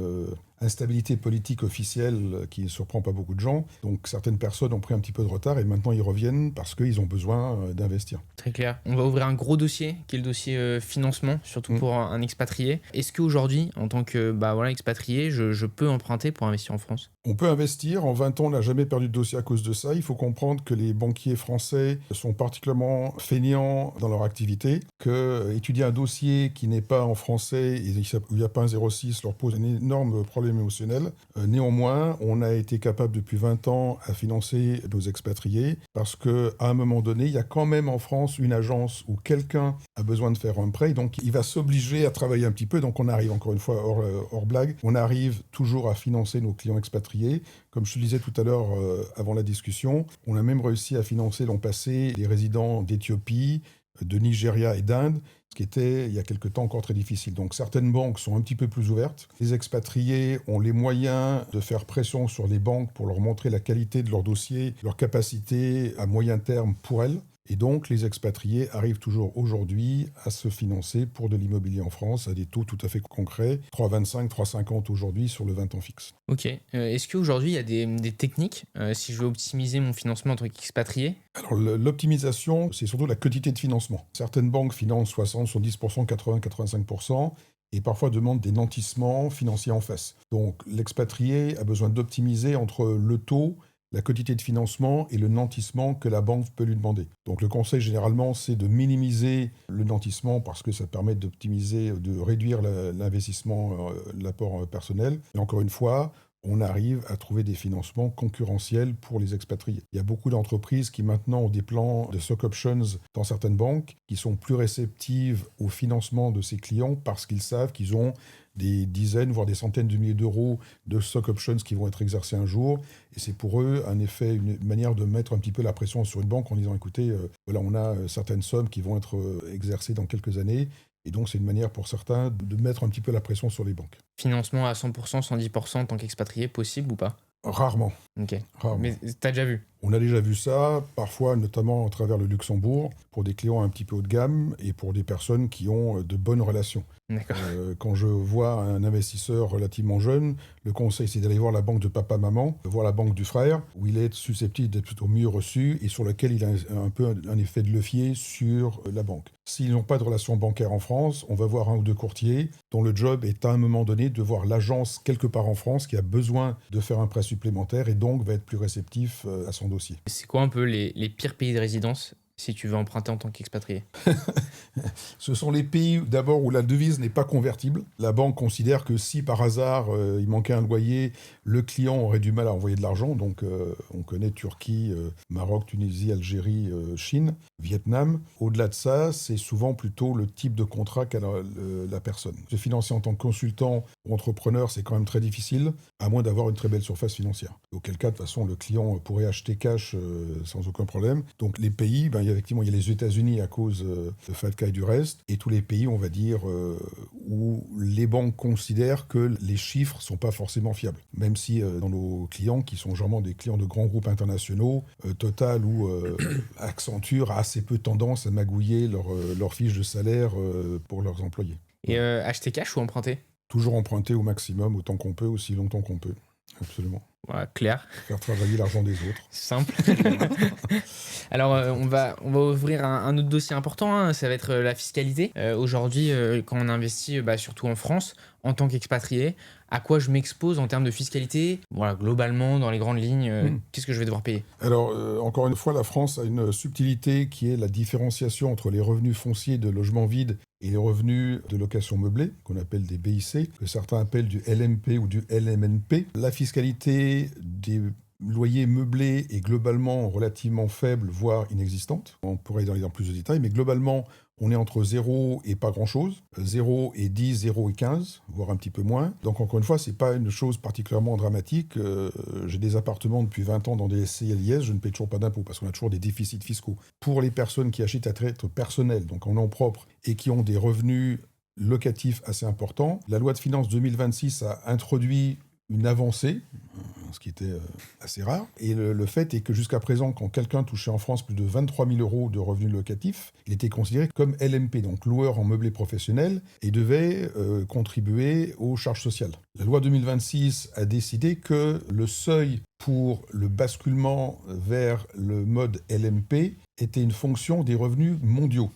instabilité politique officielle qui ne surprend pas beaucoup de gens. Donc certaines personnes ont pris un petit peu de retard et maintenant ils reviennent parce qu'ils ont besoin d'investir. Très clair. On va ouvrir un gros dossier qui est le dossier financement, surtout pour un expatrié. Est-ce qu'aujourd'hui, en tant que expatrié, je peux emprunter pour investir en France? On peut investir. En 20 ans, on n'a jamais perdu de dossier à cause de ça. Il faut comprendre que les banquiers français sont particulièrement feignants dans leur activité, que étudier un dossier qui n'est pas en français et où il n'y a pas un 06 leur pose un énorme problème émotionnel. Néanmoins, on a été capable depuis 20 ans à financer nos expatriés parce qu'à un moment donné, il y a quand même en France une agence où quelqu'un a besoin de faire un prêt, donc il va s'obliger à travailler un petit peu. Donc on arrive, encore une fois, hors blague, on arrive toujours à financer nos clients expatriés. Comme je te disais tout à l'heure avant la discussion, on a même réussi à financer l'an passé les résidents d'Éthiopie, de Nigeria et d'Inde, ce qui était, il y a quelque temps, encore très difficile. Donc certaines banques sont un petit peu plus ouvertes. Les expatriés ont les moyens de faire pression sur les banques pour leur montrer la qualité de leur dossier, leur capacité à moyen terme pour elles. Et donc, les expatriés arrivent toujours aujourd'hui à se financer pour de l'immobilier en France à des taux tout à fait concrets, 3,25, 3,50 aujourd'hui sur le 20 ans fixe. Ok. Est-ce qu'aujourd'hui, il y a des techniques si je veux optimiser mon financement en tant qu'expatrié? Alors, l'optimisation, c'est surtout la quantité de financement. Certaines banques financent 60, 70%, 80, 85%. Et parfois demandent des nantissements financiers en face. Donc l'expatrié a besoin d'optimiser entre le taux la quantité de financement et le nantissement que la banque peut lui demander. Donc le conseil, généralement, c'est de minimiser le nantissement parce que ça permet d'optimiser, de réduire l'investissement, l'apport personnel. Et encore une fois, on arrive à trouver des financements concurrentiels pour les expatriés. Il y a beaucoup d'entreprises qui maintenant ont des plans de stock options dans certaines banques qui sont plus réceptives au financement de ces clients parce qu'ils savent qu'ils ont des dizaines, voire des centaines de milliers d'euros de stock options qui vont être exercés un jour. Et c'est pour eux un effet, une manière de mettre un petit peu la pression sur une banque en disant, écoutez, voilà, on a certaines sommes qui vont être exercées dans quelques années. Et donc, c'est une manière pour certains de mettre un petit peu la pression sur les banques. Financement à 100%, 110% en tant qu'expatrié, possible ou pas? Rarement. Ok. Rarement. Mais t'as déjà vu? On a déjà vu ça, parfois notamment à travers le Luxembourg, pour des clients un petit peu haut de gamme et pour des personnes qui ont de bonnes relations. D'accord. Quand je vois un investisseur relativement jeune, le conseil c'est d'aller voir la banque de papa-maman, voir la banque du frère, où il est susceptible d'être plutôt mieux reçu et sur lequel il a un peu un effet de levier sur la banque. S'ils n'ont pas de relation bancaire en France, on va voir un ou deux courtiers dont le job est à un moment donné de voir l'agence quelque part en France qui a besoin de faire un prêt supplémentaire et donc va être plus réceptif à son dossier. C'est quoi un peu les pires pays de résidence si tu veux emprunter en tant qu'expatrié? Ce sont les pays d'abord où la devise n'est pas convertible. La banque considère que si par hasard il manquait un loyer, le client aurait du mal à envoyer de l'argent. Donc on connaît Turquie, Maroc, Tunisie, Algérie, Chine, Vietnam. Au-delà de ça, c'est souvent plutôt le type de contrat qu'a la personne. Se financer en tant que consultant ou entrepreneur, c'est quand même très difficile, à moins d'avoir une très belle surface financière. Auquel cas, de toute façon, le client pourrait acheter cash sans aucun problème. Donc les pays, effectivement, il y a les États-Unis à cause de FATCA et du reste, et tous les pays, on va dire, où les banques considèrent que les chiffres ne sont pas forcément fiables. Même si dans nos clients, qui sont généralement des clients de grands groupes internationaux, Total ou Accenture a assez peu tendance à magouiller leur fiche de salaire pour leurs employés. Et acheter cash ou emprunter? Toujours emprunter au maximum, autant qu'on peut, aussi longtemps qu'on peut. Absolument. Voilà, clair. Faire travailler l'argent des autres. Simple. Alors, on va ouvrir un autre dossier important, hein, ça va être la fiscalité. Aujourd'hui, quand on investit, surtout en France, en tant qu'expatrié, à quoi je m'expose en termes de fiscalité? Voilà, globalement, dans les grandes lignes, qu'est-ce que je vais devoir payer? Alors, encore une fois, la France a une subtilité qui est la différenciation entre les revenus fonciers de logements vides et les revenus de location meublée, qu'on appelle des BIC, que certains appellent du LMP ou du LMNP. La fiscalité des loyers meublés est globalement relativement faible, voire inexistante. On pourrait aller dans plus de détails, mais globalement, on est entre 0 et pas grand-chose. 0 et 10, 0 et 15, voire un petit peu moins. Donc encore une fois, ce n'est pas une chose particulièrement dramatique. J'ai des appartements depuis 20 ans dans des SCI LIS, je ne paie toujours pas d'impôts parce qu'on a toujours des déficits fiscaux. Pour les personnes qui achètent à titre personnel, donc en nom propre, et qui ont des revenus locatifs assez importants, la loi de finances 2026 a introduit une avancée, ce qui était assez rare. Et le fait est que jusqu'à présent, quand quelqu'un touchait en France plus de 23 000 euros de revenus locatifs, il était considéré comme LMP, donc loueur en meublé professionnel, et devait contribuer aux charges sociales. La loi 2026 a décidé que le seuil pour le basculement vers le mode LMP était une fonction des revenus mondiaux,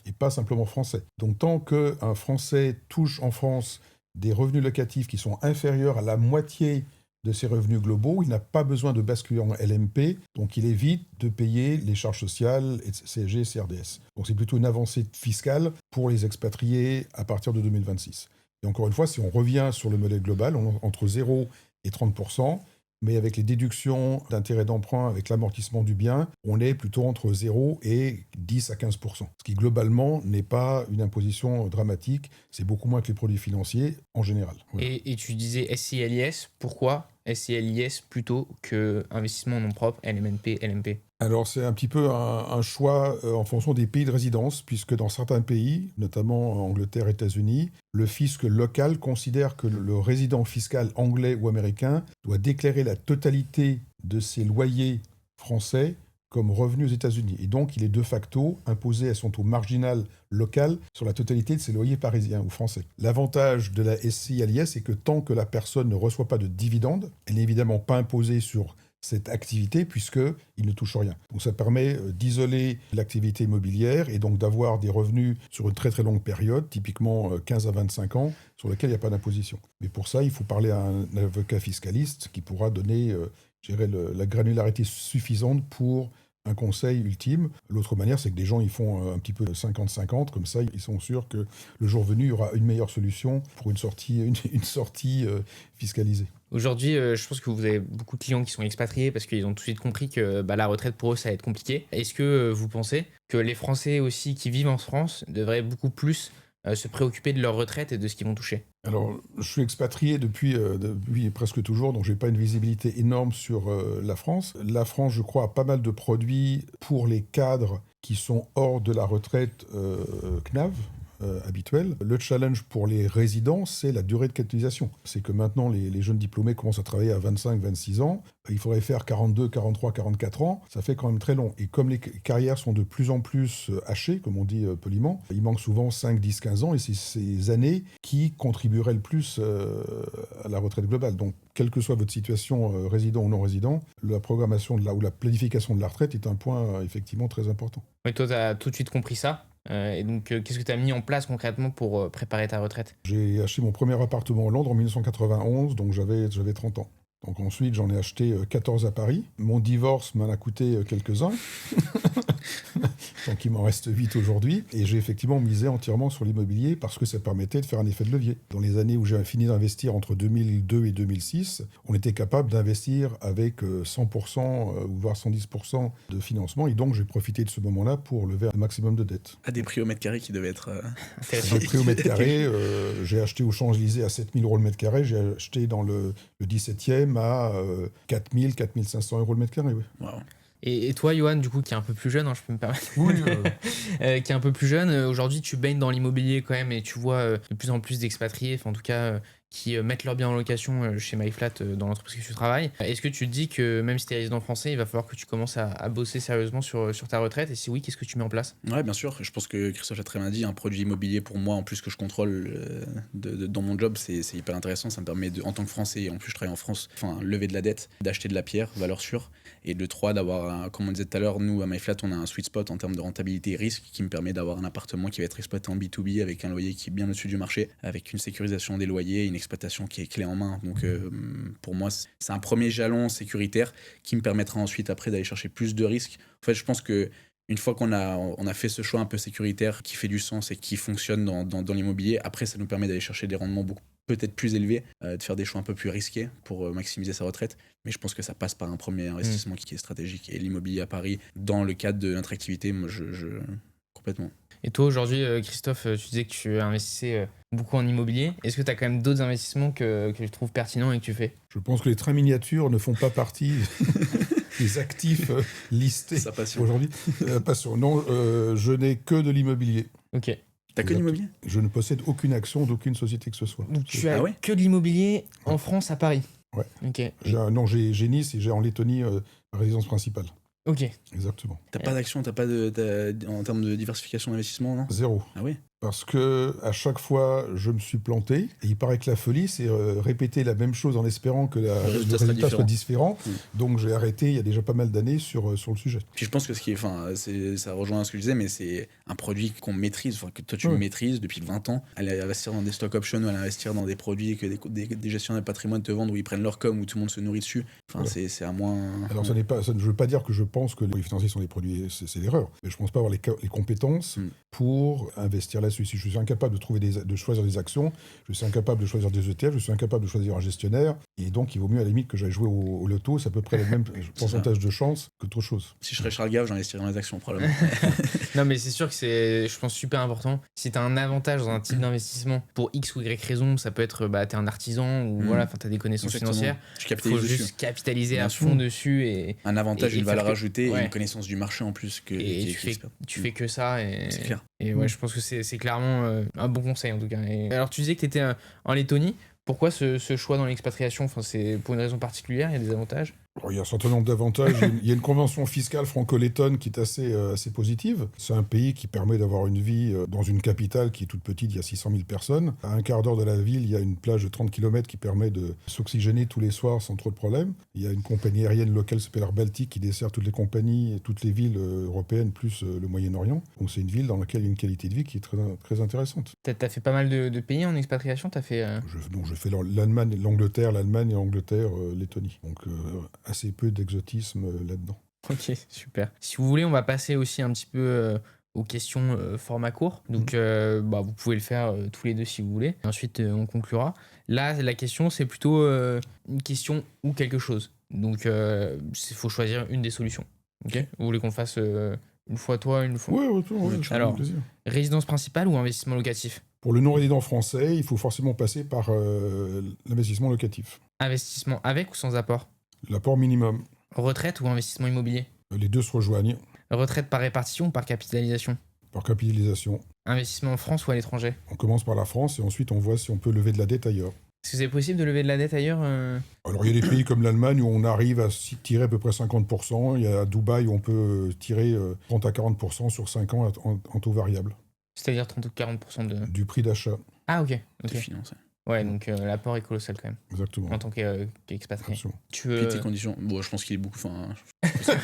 et pas simplement français. Donc tant qu'un Français touche en France des revenus locatifs qui sont inférieurs à la moitié de ses revenus globaux, il n'a pas besoin de basculer en LMP, donc il évite de payer les charges sociales, CSG, CRDS. Donc c'est plutôt une avancée fiscale pour les expatriés à partir de 2026. Et encore une fois, si on revient sur le modèle global, on est entre 0 et 30%, mais avec les déductions d'intérêt d'emprunt, avec l'amortissement du bien, on est plutôt entre 0 et 10 à 15%. Ce qui, globalement, n'est pas une imposition dramatique. C'est beaucoup moins que les produits financiers, en général. Voilà. Et tu disais SCI LIS, pourquoi SCI LIS plutôt que investissement en nom propre, LMNP, LMP? Alors, c'est un petit peu un choix en fonction des pays de résidence, puisque dans certains pays, notamment Angleterre, États-Unis, le fisc local considère que le résident fiscal anglais ou américain doit déclarer la totalité de ses loyers français comme revenus aux États-Unis. Et donc, il est de facto imposé à son taux marginal local sur la totalité de ses loyers parisiens ou français. L'avantage de la SCI LIS, c'est que tant que la personne ne reçoit pas de dividendes, elle n'est évidemment pas imposée sur cette activité puisqu'il ne touche rien. Donc ça permet d'isoler l'activité immobilière et donc d'avoir des revenus sur une très très longue période, typiquement 15 à 25 ans, sur lesquels il n'y a pas d'imposition. Mais pour ça, il faut parler à un avocat fiscaliste qui pourra donner la granularité suffisante pour un conseil ultime. L'autre manière, c'est que des gens ils font un petit peu 50-50, comme ça ils sont sûrs que le jour venu, il y aura une meilleure solution pour une sortie fiscalisée. Aujourd'hui, je pense que vous avez beaucoup de clients qui sont expatriés parce qu'ils ont tout de suite compris que la retraite pour eux, ça va être compliqué. Est-ce que vous pensez que les Français aussi qui vivent en France devraient beaucoup plus se préoccuper de leur retraite et de ce qu'ils vont toucher? Alors, je suis expatrié depuis presque toujours, donc je n'ai pas une visibilité énorme sur la France. La France, je crois, a pas mal de produits pour les cadres qui sont hors de la retraite CNAV. Habituel. Le challenge pour les résidents, c'est la durée de capitalisation. C'est que maintenant, les jeunes diplômés commencent à travailler à 25-26 ans. Il faudrait faire 42, 43, 44 ans. Ça fait quand même très long. Et comme les carrières sont de plus en plus hachées, comme on dit poliment, il manque souvent 5, 10, 15 ans. Et c'est ces années qui contribueraient le plus à la retraite globale. Donc, quelle que soit votre situation, résident ou non résident, la programmation ou la planification de la retraite est un point effectivement très important. Oui, toi, tu as tout de suite compris ça. Et donc, qu'est-ce que tu as mis en place concrètement pour préparer ta retraite? J'ai acheté mon premier appartement à Londres en 1991, donc j'avais 30 ans. Donc ensuite, j'en ai acheté 14 à Paris. Mon divorce m'en a coûté quelques-uns. Donc il m'en reste 8 aujourd'hui. Et j'ai effectivement misé entièrement sur l'immobilier parce que ça permettait de faire un effet de levier. Dans les années où j'ai fini d'investir entre 2002 et 2006, on était capable d'investir avec 100% ou voire 110% de financement. Et donc j'ai profité de ce moment-là pour lever un maximum de dettes. À des prix au mètre carré qui devaient être... Des prix au mètre carré, j'ai acheté au Champs-Élysées à 7 000 € le mètre carré. J'ai acheté dans le 17e à 4 000, 4 500 € le mètre carré. Oui. Wow. Et toi, Johan, du coup, qui est un peu plus jeune, je peux me permettre, Oui, qui est un peu plus jeune, aujourd'hui, tu baignes dans l'immobilier quand même et tu vois de plus en plus d'expatriés, en tout cas, qui mettent leurs biens en location chez MyFlat dans l'entreprise que tu travailles. Est-ce que tu te dis que même si tu es résident français, il va falloir que tu commences à bosser sérieusement sur ta retraite? Et si oui, qu'est-ce que tu mets en place? Ouais, bien sûr. Je pense que Christophe l'a très bien dit. Un produit immobilier, pour moi, en plus que je contrôle dans mon job, c'est hyper intéressant. Ça me permet, en tant que Français, et en plus je travaille en France, lever de la dette, d'acheter de la pierre, valeur sûre. Et de 3, d'avoir, comme on disait tout à l'heure, nous, à MyFlat, on a un sweet spot en termes de rentabilité et risque qui me permet d'avoir un appartement qui va être exploité en B2B avec un loyer qui est bien au-dessus du marché, avec une sécurisation des loyers, une exploitation qui est clé en main. Donc, pour moi, c'est un premier jalon sécuritaire qui me permettra ensuite, après, d'aller chercher plus de risques. En fait, je pense que une fois qu'on a fait ce choix un peu sécuritaire qui fait du sens et qui fonctionne dans l'immobilier, après, ça nous permet d'aller chercher des rendements peut-être plus élevés, de faire des choix un peu plus risqués pour maximiser sa retraite. Mais je pense que ça passe par un premier investissement qui est stratégique. Et l'immobilier à Paris, dans le cadre de l'attractivité, moi, complètement. Et toi, aujourd'hui, Christophe, tu disais que tu investissais beaucoup en immobilier. Est-ce que tu as quand même d'autres investissements que tu trouves pertinents et que tu fais? Je pense que les trains miniatures ne font pas partie des actifs listés aujourd'hui. Passion. Non, je n'ai que de l'immobilier. Ok. T'as que l'immobilier? Je ne possède aucune action d'aucune société que ce soit. Donc tu as que de l'immobilier en France, à Paris? Ouais. Ok. J'ai Nice et j'ai en Lettonie ma résidence principale. Ok. Exactement. T'as pas d'action, en termes de diversification d'investissement, non? Zéro. Ah oui? Parce que à chaque fois, je me suis planté. Et il paraît que la folie, c'est répéter la même chose en espérant que le résultat soit différent. Donc j'ai arrêté il y a déjà pas mal d'années sur le sujet. Puis je pense que ça rejoint ce que je disais, mais c'est un produit qu'on maîtrise, que toi tu maîtrises depuis 20 ans. Aller investir dans des stock options ou aller investir dans des produits que des gestionnaires de patrimoine te vendent où ils prennent leur com, où tout le monde se nourrit dessus. C'est à moins. Alors ça ne veut pas dire que je pense que les financiers sont des produits, c'est l'erreur. Mais je pense pas avoir les compétences pour investir là-dessus. Si je suis incapable de choisir des actions, je suis incapable de choisir des ETF, je suis incapable de choisir un gestionnaire, et donc il vaut mieux à la limite que j'aille jouer au loto, c'est à peu près le même pourcentage de chance qu'autre chose. Si je serais Charles Gave, j'investirais dans les actions probablement. Non mais c'est sûr que c'est, je pense, super important. Si tu as un avantage dans un type d'investissement, pour X ou Y raison, ça peut être t'es un artisan ou tu as des connaissances financières, il faut juste capitaliser à fond dessus. Et un avantage, une valeur ajoutée et une connaissance du marché en plus. Tu fais que ça. C'est clair. Et ouais, je pense que c'est clairement un bon conseil en tout cas. Alors tu disais que tu étais en Lettonie. Pourquoi ce choix dans l'expatriation? C'est pour une raison particulière? Il y a des avantages? Alors, il y a un certain nombre d'avantages. Il y a une convention fiscale franco-lettonne qui est assez positive. C'est un pays qui permet d'avoir une vie dans une capitale qui est toute petite, il y a 600 000 personnes. À un quart d'heure de la ville, il y a une plage de 30 km qui permet de s'oxygéner tous les soirs sans trop de problèmes. Il y a une compagnie aérienne locale qui s'appelle Air Baltic qui dessert toutes les compagnies et toutes les villes européennes plus le Moyen-Orient. Donc c'est une ville dans laquelle il y a une qualité de vie qui est très, très intéressante. T'as fait pas mal de pays en expatriation? T'as fait Je fais l'Allemagne, l'Angleterre, Lettonie. Donc assez peu d'exotisme là-dedans. Ok, super. Si vous voulez, on va passer aussi un petit peu aux questions format court. Donc, vous pouvez le faire tous les deux si vous voulez. Ensuite, on conclura. Là, la question, c'est plutôt une question ou quelque chose. Donc, il faut choisir une des solutions. Ok. Vous voulez qu'on fasse une fois toi, une fois... Ouais, Alors, plaisir. Résidence principale ou investissement locatif? Pour le non-résident français, il faut forcément passer par l'investissement locatif. Investissement avec ou sans apport? L'apport minimum. Retraite ou investissement immobilier? Les deux se rejoignent Retraite par répartition ou par capitalisation? par capitalisation. Investissement en France ou à l'étranger? On commence par la France et ensuite on voit si on peut lever de la dette ailleurs. Est-ce que c'est possible de lever de la dette ailleurs Alors il y a des pays comme l'Allemagne où on arrive à tirer à peu près 50%. Il y a Dubaï où on peut tirer 30 à 40% sur 5 ans en taux variable. C'est-à-dire 30 ou 40% de... Du prix d'achat, Ah, ok. C'est financé. Ouais, donc l'apport est colossal quand même, exactement. en tant qu'expatrié. Absolument. Tu Puis veux... tes conditions. Bon, je pense qu'il est beaucoup. Enfin,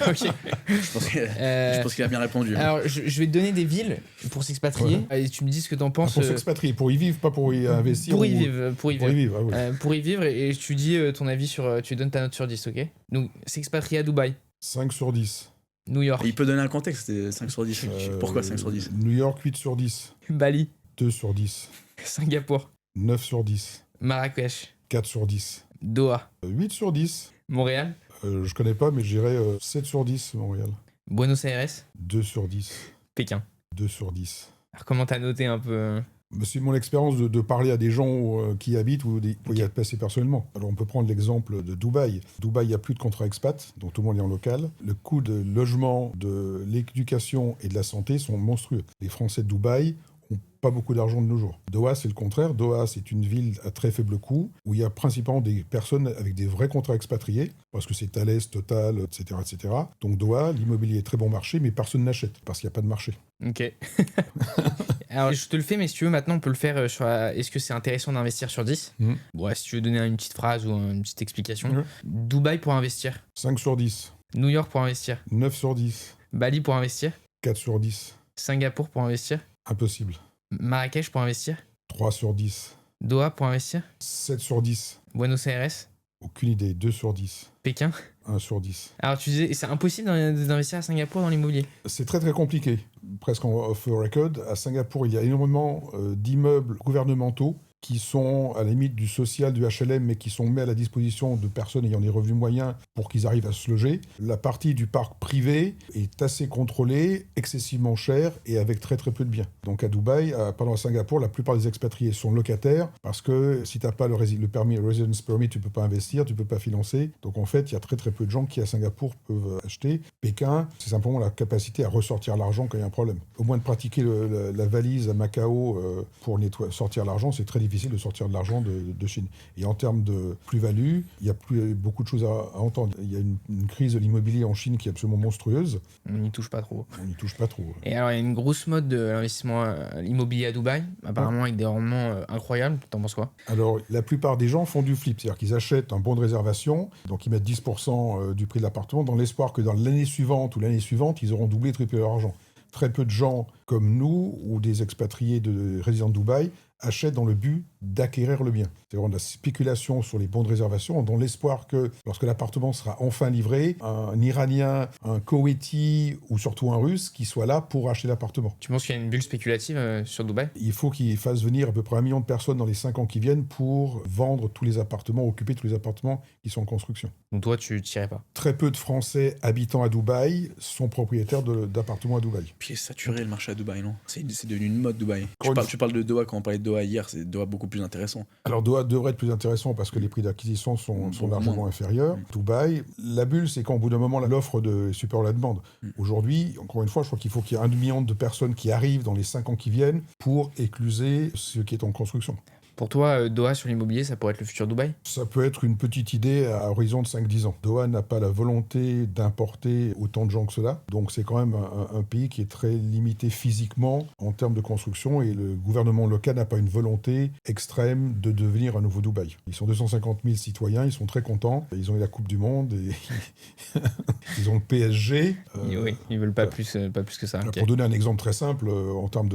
Ok. je pense qu'il a bien répondu. Alors, je vais te donner des villes pour s'expatrier. Et tu me dis ce que t'en penses. Pour s'expatrier, pour y vivre, pas pour y investir. Pour y ou- vivre. Pour y Pour y vivre. vivre, ah oui. Pour y vivre et tu dis ton avis sur... Tu donnes ta note sur 10, ok? Donc, s'expatrier à Dubaï, 5 sur 10. New York, Il peut donner un contexte, c'était 5 sur 10. Pourquoi 5 sur 10? New York, 8 sur 10. Bali, 2 sur 10. Singapour, 9 sur 10. Marrakech, 4 sur 10. Doha, 8 sur 10. Montréal, Je connais pas, mais je dirais 7 sur 10, Montréal. Buenos Aires, 2 sur 10. Pékin. 2 sur 10. Alors, comment t'as noté un peu C'est mon expérience de parler à des gens qui habitent ou pour y passer personnellement. Alors on peut prendre l'exemple de Dubaï. Dubaï, il n'y a plus de contrat expat, donc tout le monde est en local. Le coût de logement, de l'éducation et de la santé sont monstrueux. Les Français de Dubaï n'ont pas beaucoup d'argent de nos jours. Doha, c'est le contraire. Doha, c'est une ville à très faible coût, où il y a principalement des personnes avec des vrais contrats expatriés, parce que c'est Thales, Total, etc., etc. Donc Doha, l'immobilier est très bon marché, mais personne n'achète, parce qu'il n'y a pas de marché. Ok. Alors, je te le fais, mais si tu veux, maintenant, on peut le faire sur est-ce que c'est intéressant d'investir sur 10? Bon, ouais, si tu veux donner une petite phrase ou une petite explication. Mhm. Dubaï pour investir. 5 sur 10. New York pour investir. 9 sur 10. Bali pour investir. 4 sur 10. Singapour pour investir. Impossible. Marrakech pour investir. 3 sur 10. Doha pour investir. 7 sur 10. Buenos Aires. Aucune idée. 2 sur 10. Pékin. 1 sur 10. Alors, tu disais, c'est impossible d'investir à Singapour dans l'immobilier. C'est très très compliqué. Presque en off the record. À Singapour, il y a énormément d'immeubles gouvernementaux qui sont à la limite du social, du HLM, mais qui sont mis à la disposition de personnes ayant des revenus moyens pour qu'ils arrivent à se loger. La partie du parc privé est assez contrôlée, excessivement chère et avec très très peu de biens. Donc à Dubaï, à Singapour, la plupart des expatriés sont locataires parce que si tu n'as pas le permis Residence Permit, tu ne peux pas investir, tu ne peux pas financer. Donc en fait, il y a très très peu de gens qui à Singapour peuvent acheter. Pékin, c'est simplement la capacité à ressortir l'argent quand il y a un problème. Au moins de pratiquer la valise à Macao pour sortir l'argent, c'est très difficile de sortir de l'argent de Chine. Et en termes de plus-value, il y a plus beaucoup de choses à entendre. Il y a une crise de l'immobilier en Chine qui est absolument monstrueuse. On n'y touche pas trop. On n'y touche pas trop. Et alors, il y a une grosse mode de l'investissement immobilier à Dubaï, apparemment avec des rendements incroyables. T'en penses quoi? Alors, la plupart des gens font du flip, c'est-à-dire qu'ils achètent un bon de réservation, donc ils mettent 10% du prix de l'appartement dans l'espoir que dans l'année suivante ou l'année suivante, ils auront doublé, triplé leur argent. Très peu de gens comme nous ou des expatriés de résidents de Dubaï achètent dans le but d'acquérir le bien. C'est vraiment de la spéculation sur les bons de réservation dans l'espoir que lorsque l'appartement sera enfin livré, un Iranien, un Koweïti ou surtout un Russe qui soit là pour acheter l'appartement. Tu penses qu'il y a une bulle spéculative sur Dubaï? Il faut qu'il fasse venir à peu près 1 million de personnes dans les 5 ans qui viennent pour vendre tous les appartements, occuper tous les appartements qui sont en construction. Donc toi, tu tirais pas? Très peu de Français habitant à Dubaï sont propriétaires d'appartements à Dubaï. Puis c'est saturé le marché à Dubaï, non? C'est devenu une mode Dubaï. Encore Tu parles de Doha quand on parlait de Doha hier, c'est Doha beaucoup plus intéressant. Alors Doha devrait être plus intéressant parce que les prix d'acquisition sont largement inférieurs. Dubaï, la bulle, c'est qu'au bout d'un moment, l'offre est supérieure à la demande. Aujourd'hui, encore une fois, je crois qu'il faut qu'il y ait 1 million de personnes qui arrivent dans les 5 ans qui viennent pour écluser ce qui est en construction. Pour toi, Doha sur l'immobilier, ça pourrait être le futur Dubaï? Ça peut être une petite idée à horizon de 5-10 ans. Doha n'a pas la volonté d'importer autant de gens que cela. Donc c'est quand même un pays qui est très limité physiquement en termes de construction et le gouvernement local n'a pas une volonté extrême de devenir un nouveau Dubaï. Ils sont 250 000 citoyens, ils sont très contents. Ils ont eu la Coupe du Monde et ils ont le PSG. Oui, ils veulent pas plus que ça. Pour donner un exemple très simple, en termes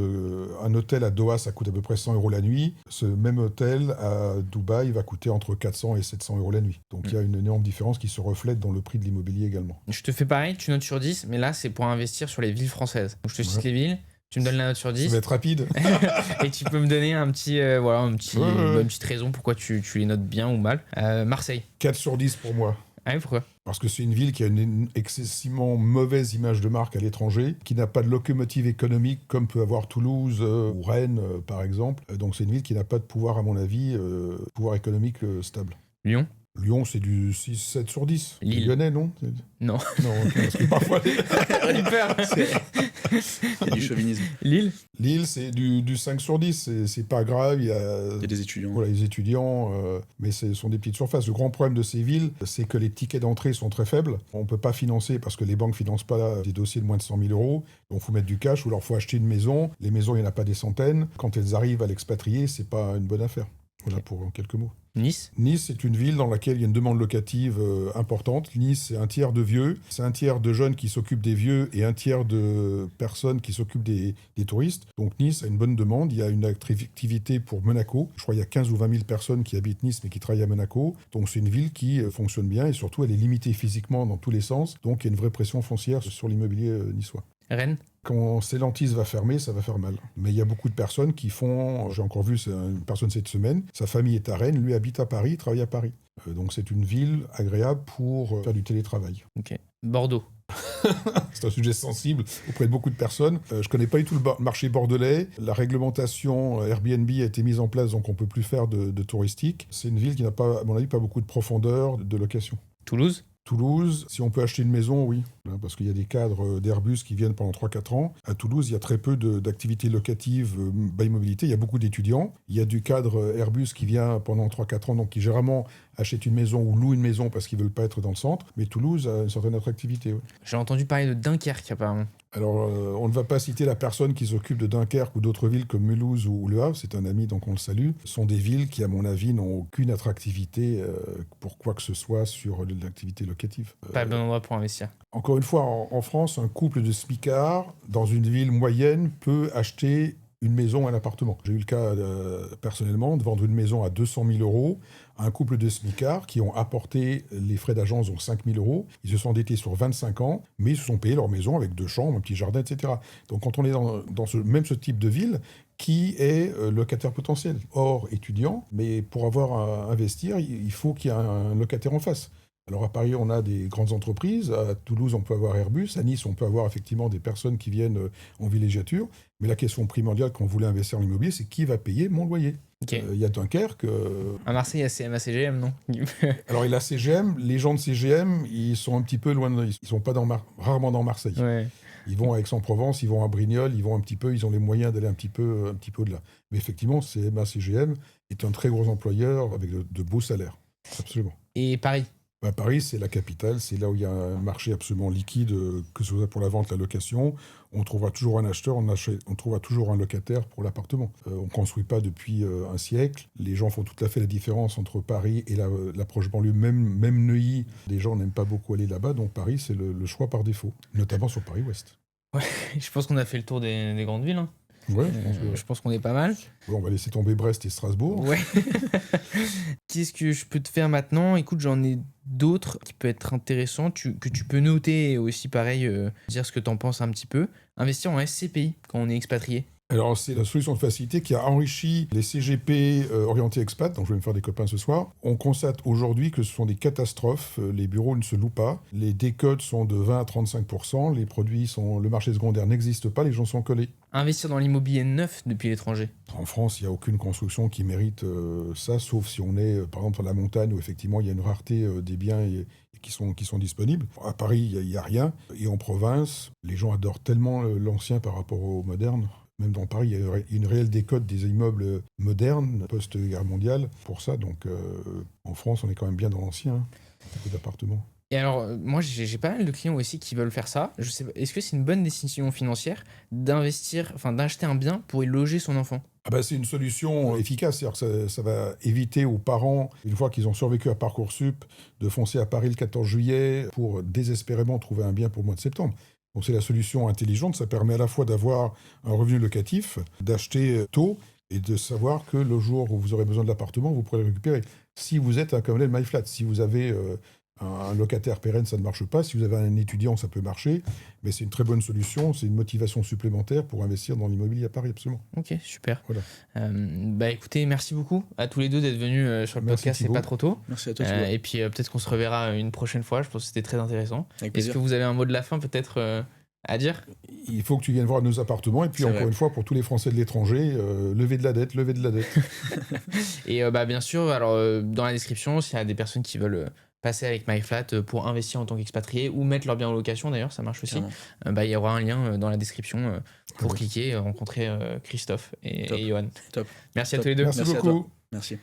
un hôtel à Doha, ça coûte à peu près 100 € la nuit. Ce même même hôtel à Dubaï va coûter entre 400 et 700 euros la nuit. Donc il y a une énorme différence qui se reflète dans le prix de l'immobilier également. Je te fais pareil, tu notes sur 10, mais là, c'est pour investir sur les villes françaises. Donc je te cite les villes, tu me donnes la note sur 10. Ça va être rapide. Et tu peux me donner une petite raison pourquoi tu les notes bien ou mal. Marseille. 4 sur 10 pour moi. Ah oui, pourquoi ? Parce que c'est une ville qui a une excessivement mauvaise image de marque à l'étranger, qui n'a pas de locomotive économique comme peut avoir Toulouse ou Rennes, par exemple. Donc c'est une ville qui n'a pas de pouvoir, à mon avis, pouvoir économique stable. Lyon. Lyon, c'est du 6-7 sur 10. Lille. Lyonnais, non ? Non. Non, parce que parfois... J'ai peur. Il y a du chauvinisme. Lille. Lille, c'est du 5 sur 10. C'est pas grave. Il y a des étudiants. Voilà, les étudiants, mais ce sont des petites surfaces. Le grand problème de ces villes, c'est que les tickets d'entrée sont très faibles. On ne peut pas financer parce que les banques ne financent pas des dossiers de moins de 100 000 euros. Donc il faut mettre du cash ou alors il faut acheter une maison. Les maisons, il n'y en a pas des centaines. Quand elles arrivent à l'expatrier, ce n'est pas une bonne affaire. Voilà pour quelques mots. Nice. Nice, c'est une ville dans laquelle il y a une demande locative importante. Nice, c'est un tiers de vieux, c'est un tiers de jeunes qui s'occupent des vieux et un tiers de personnes qui s'occupent des touristes. Donc Nice a une bonne demande. Il y a une activité pour Monaco. Je crois qu'il y a 15 ou 20 000 personnes qui habitent Nice mais qui travaillent à Monaco. Donc c'est une ville qui fonctionne bien et surtout elle est limitée physiquement dans tous les sens. Donc il y a une vraie pression foncière sur l'immobilier niçois. Rennes. Quand Stellantis va fermer, ça va faire mal. Mais il y a beaucoup de personnes qui font... J'ai encore vu une personne cette semaine. Sa famille est à Rennes, lui habite à Paris, travaille à Paris. Donc c'est une ville agréable pour faire du télétravail. Ok. Bordeaux. C'est un sujet sensible auprès de beaucoup de personnes. Je ne connais pas du tout le marché bordelais. La réglementation Airbnb a été mise en place, donc on ne peut plus faire de touristique. C'est une ville qui n'a pas, à mon avis, pas beaucoup de profondeur de location. Toulouse. Toulouse, si on peut acheter une maison, oui. Parce qu'il y a des cadres d'Airbus qui viennent pendant 3-4 ans. À Toulouse, il y a très peu d'activités locatives by mobilité. Il y a beaucoup d'étudiants. Il y a du cadre Airbus qui vient pendant 3-4 ans, donc qui généralement achète une maison ou loue une maison parce qu'ils ne veulent pas être dans le centre. Mais Toulouse a une certaine attractivité. Oui. J'ai entendu parler de Dunkerque, apparemment. Alors, on ne va pas citer la personne qui s'occupe de Dunkerque ou d'autres villes comme Mulhouse ou Le Havre, c'est un ami, donc on le salue. Ce sont des villes qui, à mon avis, n'ont aucune attractivité pour quoi que ce soit sur l'activité locative. Pas le bon endroit pour investir. Encore une fois, en France, un couple de smicards dans une ville moyenne peut acheter une maison, un appartement. J'ai eu le cas personnellement de vendre une maison à 200 000 euros à un couple de smicards qui ont apporté les frais d'agence, donc 5 000 euros. Ils se sont endettés sur 25 ans, mais ils se sont payés leur maison avec 2 chambres, un petit jardin, etc. Donc quand on est dans ce type de ville, qui est locataire potentiel, hors étudiant, mais pour avoir à investir, il faut qu'il y ait un locataire en face. Alors à Paris, on a des grandes entreprises, à Toulouse, on peut avoir Airbus, à Nice, on peut avoir effectivement des personnes qui viennent en villégiature, mais la question primordiale quand vous voulez investir en immobilier, c'est qui va payer mon loyer. Okay. Il y a Dunkerque... À Marseille, il y a CMA CGM, non? Alors, il y a la CGM, les gens de CGM, ils sont un petit peu loin, ils ne sont pas rarement dans Marseille. Ouais. Ils vont à Aix-en-Provence, ils vont à Brignoles, ils vont un petit peu, ils ont les moyens d'aller un petit peu au-delà. Mais effectivement, CMA CGM est un très gros employeur avec de beaux salaires. Absolument. Et Paris? Paris, c'est la capitale, c'est là où il y a un marché absolument liquide, que ce soit pour la vente, la location. On trouvera toujours un acheteur, on trouvera toujours un locataire pour l'appartement. On ne construit pas depuis un siècle. Les gens font tout à fait la différence entre Paris et la proche banlieue, même Neuilly. Les gens n'aiment pas beaucoup aller là-bas, donc Paris, c'est le choix par défaut, notamment sur Paris-Ouest. Ouais, je pense qu'on a fait le tour des grandes villes. Hein. Ouais, je pense qu'on est pas mal. Bon, on va laisser tomber Brest et Strasbourg. Ouais. Qu'est-ce que je peux te faire maintenant? Écoute, j'en ai d'autres qui peuvent être intéressants, que tu peux noter et aussi, pareil, dire ce que tu en penses un petit peu. Investir en SCPI quand on est expatrié. Alors, c'est la solution de facilité qui a enrichi les CGP orientés expat, donc je vais me faire des copains ce soir. On constate aujourd'hui que ce sont des catastrophes, les bureaux ne se louent pas, les décotes sont de 20 à 35%, les produits le marché secondaire n'existe pas, les gens sont collés. Investir dans l'immobilier neuf depuis l'étranger. En France, il n'y a aucune construction qui mérite ça, sauf si on est, par exemple, à la montagne, où effectivement, il y a une rareté des biens qui sont disponibles. À Paris, il n'y a rien. Et en province, les gens adorent tellement l'ancien par rapport au moderne. Même dans Paris, il y a une réelle décote des immeubles modernes, post-guerre mondiale, pour ça. Donc, en France, on est quand même bien dans l'ancien, beaucoup d'appartements. Et alors, moi, j'ai pas mal de clients aussi qui veulent faire ça. Je sais pas, est-ce que c'est une bonne décision financière d'acheter un bien pour y loger son enfant? C'est une solution efficace. C'est-à-dire que ça va éviter aux parents, une fois qu'ils ont survécu à Parcoursup, de foncer à Paris le 14 juillet pour désespérément trouver un bien pour le mois de septembre. Donc c'est la solution intelligente, ça permet à la fois d'avoir un revenu locatif, d'acheter tôt et de savoir que le jour où vous aurez besoin de l'appartement, vous pourrez le récupérer. Si vous êtes un Commonwealth MyFlat, si vous avez un locataire pérenne, ça ne marche pas. Si vous avez un étudiant, ça peut marcher. Mais c'est une très bonne solution. C'est une motivation supplémentaire pour investir dans l'immobilier à Paris, absolument. Ok, super. Voilà. Écoutez, merci beaucoup à tous les deux d'être venus sur le Merci, podcast C'est Thibaut. pas trop tôt. Merci à toi, Thibaut. Et puis peut-être qu'on se reverra une prochaine fois. Je pense que c'était très intéressant. Avec Est-ce plaisir. que vous avez un mot de la fin peut-être à dire? Il faut que tu viennes voir nos appartements. Et puis, C'est encore vrai. une fois, pour tous les Français de l'étranger, levez de la dette, levez de la dette. Et bien sûr, alors dans la description, s'il y a des personnes qui veulent passer avec MyFlat pour investir en tant qu'expatrié ou mettre leur bien en location d'ailleurs, ça marche aussi. Carrément. Il y aura un lien dans la description pour Ouais. cliquer, rencontrer Christophe Top. et Johan. Top. Merci à Top. tous les deux. Merci Merci à beaucoup. toi. Merci.